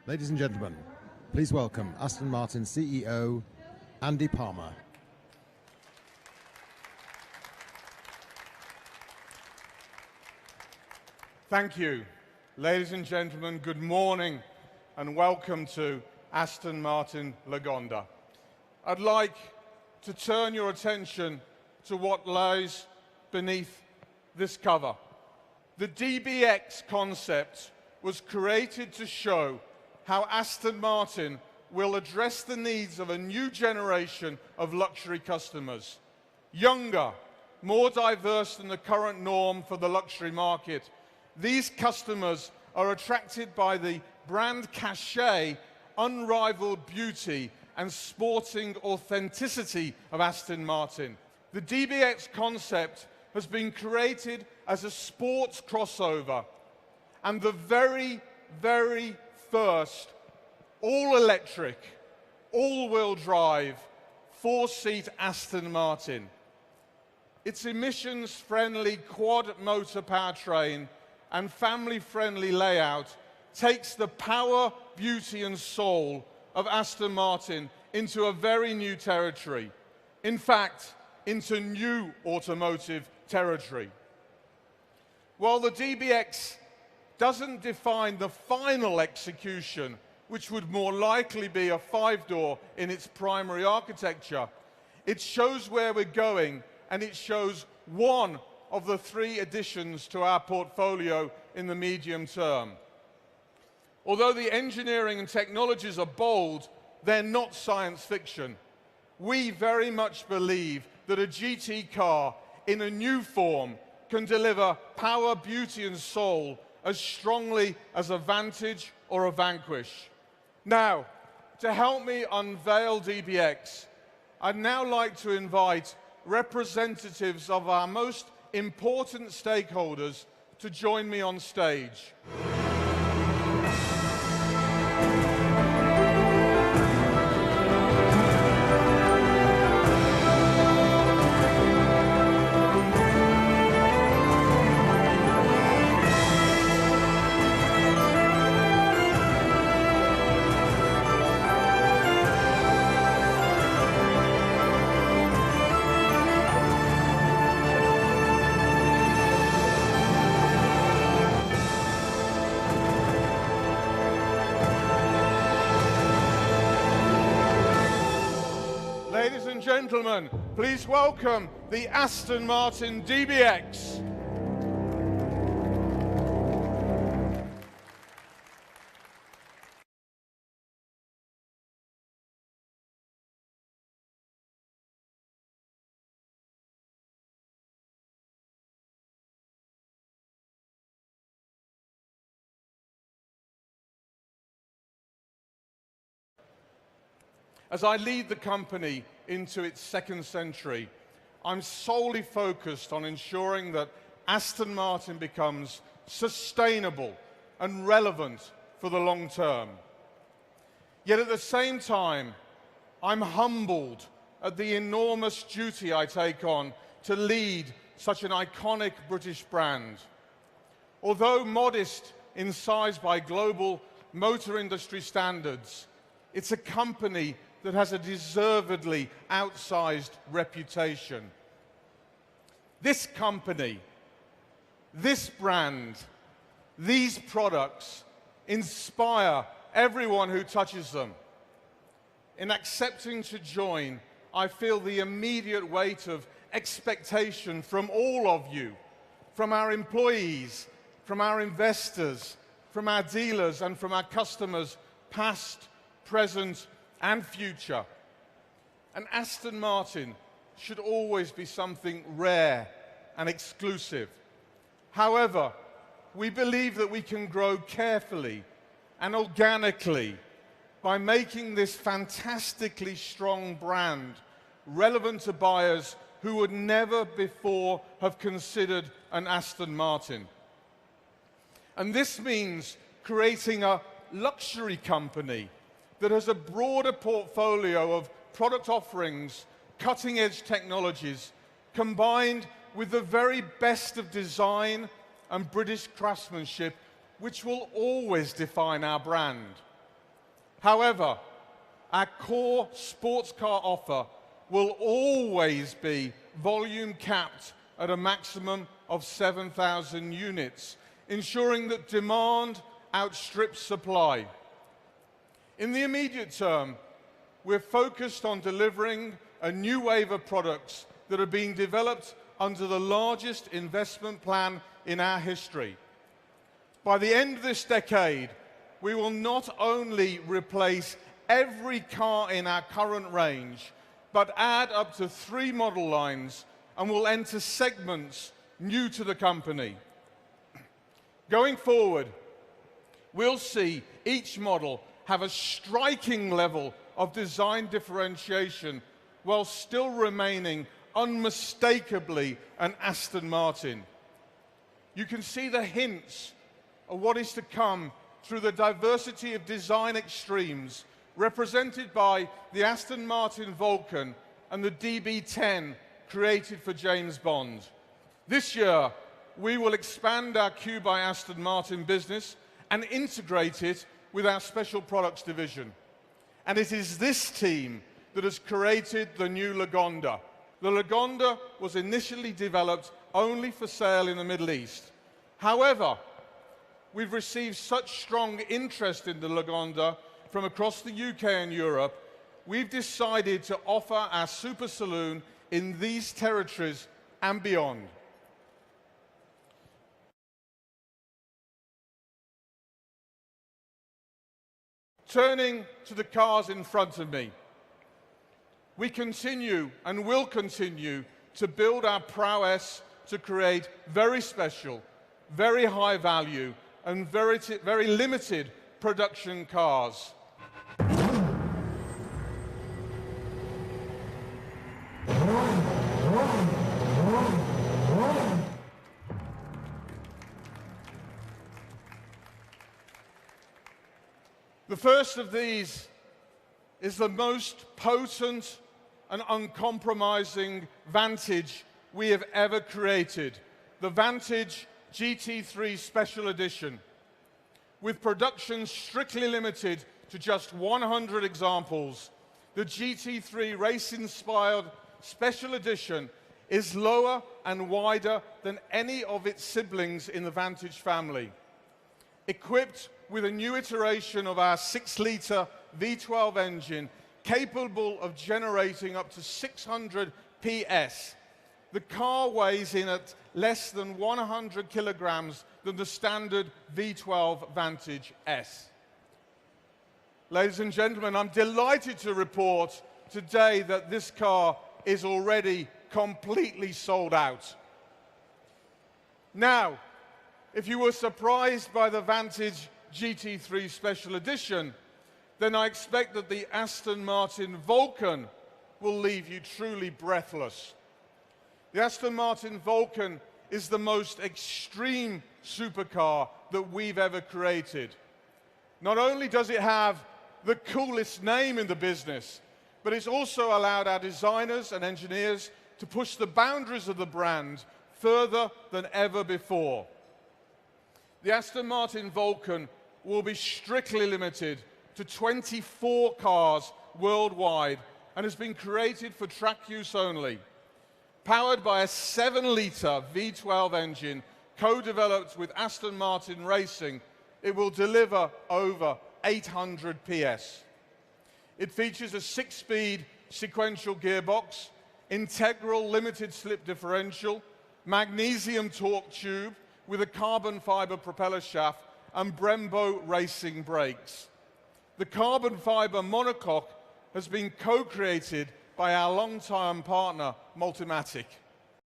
Ladies and gentlemen, please welcome Aston Martin CEO, Andy Palmer. Thank you. Ladies and gentlemen, good morning and welcome to Aston Martin Lagonda. I'd like to turn your attention to what lies beneath this cover. The DBX concept was created to show how Aston Martin will address the needs of a new generation of luxury customers. Younger, more diverse than the current norm for the luxury market, these customers are attracted by the brand cachet, unrivaled beauty and sporting authenticity of Aston Martin. The DBX concept has been created as a sports crossover and the very first all-electric, all-wheel drive, four-seat Aston Martin. Its emissions-friendly quad-motor powertrain and family-friendly layout takes the power, beauty and soul of Aston Martin into a very new territory. In fact, into new automotive territory. While the DBX doesn't define the final execution, which would more likely be a five-door in its primary architecture, it shows where we're going, and it shows one of the three additions to our portfolio in the medium term. Although the engineering and technologies are bold, they're not science fiction. We very much believe that a GT car in a new form can deliver power, beauty and soul as strongly as a Vantage or a Vanquish. Now, to help me unveil DBX, I'd now like to invite representatives of our most important stakeholders to join me on stage. Ladies and gentlemen, please welcome the Aston Martin DBX. As I lead the company into its second century, I'm solely focused on ensuring that Aston Martin becomes sustainable and relevant for the long term. Yet at the same time, I'm humbled at the enormous duty I take on to lead such an iconic British brand. Although modest in size by global motor industry standards, it's a company that has a deservedly outsized reputation. This company, this brand, these products inspire everyone who touches them. In accepting to join, I feel the immediate weight of expectation from all of you, from our employees, from our investors, from our dealers and from our customers, past, present, and future. And Aston Martin should always be something rare and exclusive. However, we believe that we can grow carefully and organically by making this fantastically strong brand relevant to buyers who would never before have considered an Aston Martin. And this means creating a luxury company that has a broader portfolio of product offerings, cutting-edge technologies, combined with the very best of design and British craftsmanship, which will always define our brand. However, our core sports car offer will always be volume capped at a maximum of 7,000 units, ensuring that demand outstrips supply. In the immediate term, we're focused on delivering a new wave of products that are being developed under the largest investment plan in our history. By the end of this decade, we will not only replace every car in our current range, but add up to 3 model lines and will enter segments new to the company. Going forward, we'll see each model have a striking level of design differentiation while still remaining unmistakably an Aston Martin. You can see the hints of what is to come through the diversity of design extremes represented by the Aston Martin Vulcan and the DB10 created for James Bond. This year, we will expand our Q by Aston Martin business and integrate it with our Special Products division. And it is this team that has created the new Lagonda. The Lagonda was initially developed only for sale in the Middle East. However, we've received such strong interest in the Lagonda from across the UK and Europe, we've decided to offer our Super Saloon in these territories and beyond. Turning to the cars in front of me, we continue and will continue to build our prowess to create very special, very high value, and very limited production cars. The first of these is the most potent and uncompromising Vantage we have ever created, the Vantage GT3 Special Edition. With production strictly limited to just 100 examples, the GT3 race-inspired Special Edition is lower and wider than any of its siblings in the Vantage family. Equipped with a new iteration of our 6-litre V12 engine capable of generating up to 600 PS, the car weighs in at less than 100 kilograms than the standard V12 Vantage S. Ladies and gentlemen, I'm delighted to report today that this car is already completely sold out. Now, if you were surprised by the Vantage GT3 Special Edition, then I expect that the Aston Martin Vulcan will leave you truly breathless. The Aston Martin Vulcan is the most extreme supercar that we've ever created. Not only does it have the coolest name in the business, but it's also allowed our designers and engineers to push the boundaries of the brand further than ever before. The Aston Martin Vulcan will be strictly limited to 24 cars worldwide and has been created for track use only. Powered by a 7-litre V12 engine co-developed with Aston Martin Racing, it will deliver over 800 PS. It features a 6-speed sequential gearbox, integral limited slip differential, magnesium torque tube with a carbon fiber propeller shaft and Brembo racing brakes. The carbon fiber monocoque has been co-created by our long-time partner, Multimatic.